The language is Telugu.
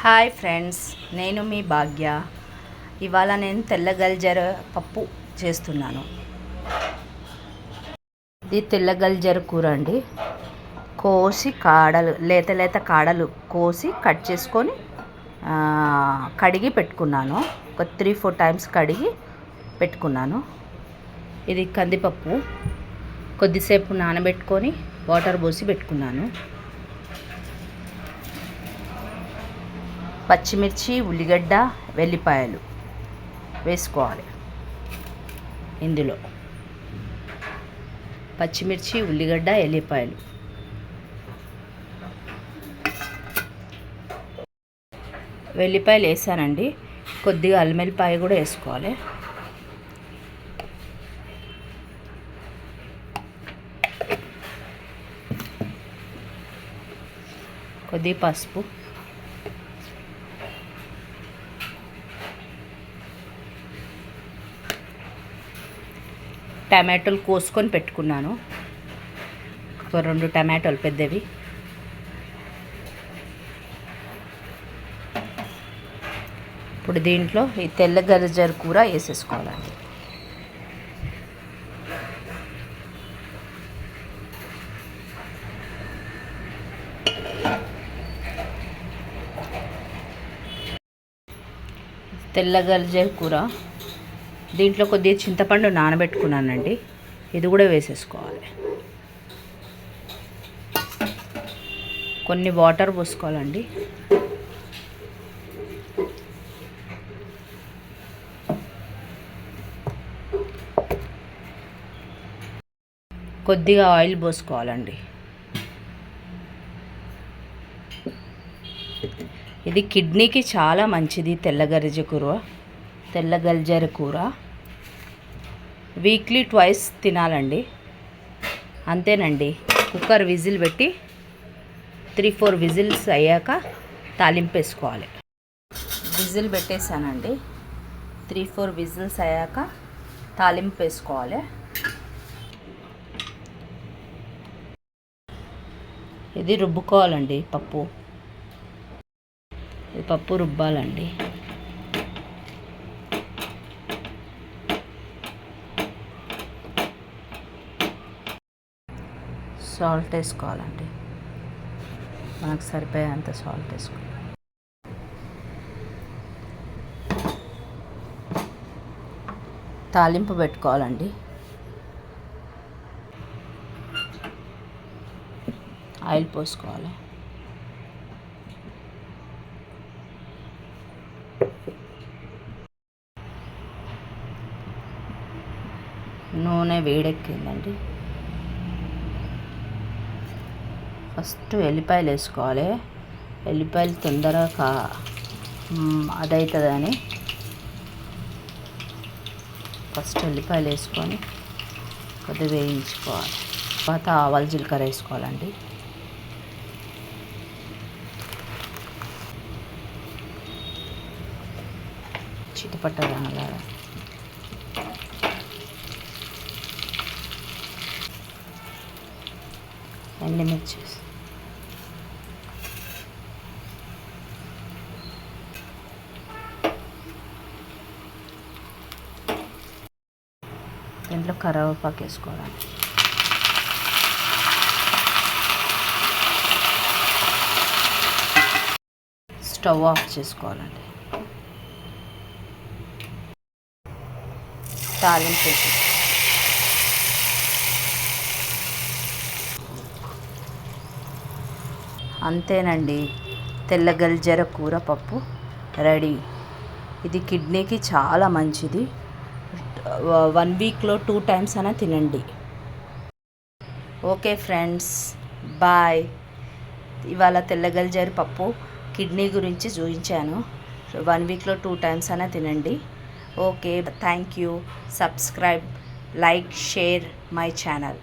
హాయ్ ఫ్రెండ్స్, నేను మీ భాగ్య. ఇవాళ నేను తెల్ల గల్జర పప్పు చేస్తున్నాను. ఇది తెల్ల గల్జర కూర అండి. కోసి కాడలు లేత కాడలు కోసి కట్ చేసుకొని కడిగి పెట్టుకున్నాను. ఒక 3-4 టైమ్స్ కడిగి పెట్టుకున్నాను. ఇది కందిపప్పు కొద్దిసేపు నానబెట్టుకొని వాటర్ పోసి పెట్టుకున్నాను. పచ్చిమిర్చి, ఉల్లిగడ్డ, వెల్లిపాయలు వేసుకోవాలి. ఇందులో పచ్చిమిర్చి, ఉల్లిగడ్డ, ఎల్లిపాయలు వెల్లిపాయలు వేసానండి. కొద్దిగా అల్లం వెల్లిపాయ కూడా వేసుకోవాలి. కొద్దిగా పసుపు, టమాటోలు కోసుకొని పెట్టుకున్నాను. ఒక 2 టమాటోలు పెద్దవి. ఇప్పుడు దీంట్లో ఈ తెల్ల గల్జర కూర వేసేసుకోవాలండి. తెల్ల గల్జర కూర దీంట్లో కొద్దిగా చింతపండు నానబెట్టుకున్నానండి. ఇది కూడా వేసేసుకోవాలి. కొన్ని వాటర్ పోసుకోవాలండి. కొద్దిగా ఆయిల్ పోసుకోవాలండి. ఇది కిడ్నీకి చాలా మంచిది. తెల్ల గల్జర కూర వీక్లీ 2 తినాలండి. అంతేనండి. కుక్కర్ విజిల్ పెట్టి 3-4 విజిల్స్ అయ్యాక తాలింపు వేసుకోవాలి. విజిల్ పెట్టేసానండి. 3-4 విజిల్స్ అయ్యాక తాలింపు వేసుకోవాలి. ఇది రుబ్బుకోవాలండి. పప్పు రుబ్బాలండి. సాల్ట్ వేసుకోవాలండి. మనకు సరిపోయేంత సాల్ట్ వేసుకోవాలి. తాలింపు పెట్టుకోవాలండి. ఆయిల్ పోసుకోవాలి. నూనె వేడెక్కిందండి. ఫస్ట్ ఎల్లిపాయలు వేసుకోవాలి. ఎల్లిపాయలు తొందరగా అదవుతుందని ఫస్ట్ ఎల్లిపాయలు వేసుకొని కొద్దిగా వేయించుకోవాలి. తర్వాత ఆవాలు, జీలకర్ర వేసుకోవాలండి. చిటపట్టగా ఎండుమిర్చి, దీంట్లో కరివేపాకు వేసుకోవాలి. స్టవ్ ఆఫ్ చేసుకోవాలండి. తాలింపు వేసి అంతేనండి. తెల్ల గల్జర కూర పప్పు రెడీ. ఇది కిడ్నీకి చాలా మంచిది. 1 వీక్లో 2 టైమ్స్ అయినా తినండి. Okay friends, bye. ఇవాళ తెల్ల గల్జర పప్పు కిడ్నీ గురించి చూపించాను. 1 వీక్లో 2 టైమ్స్ అయినా తినండి. Okay, thank you. Subscribe, like, share my channel.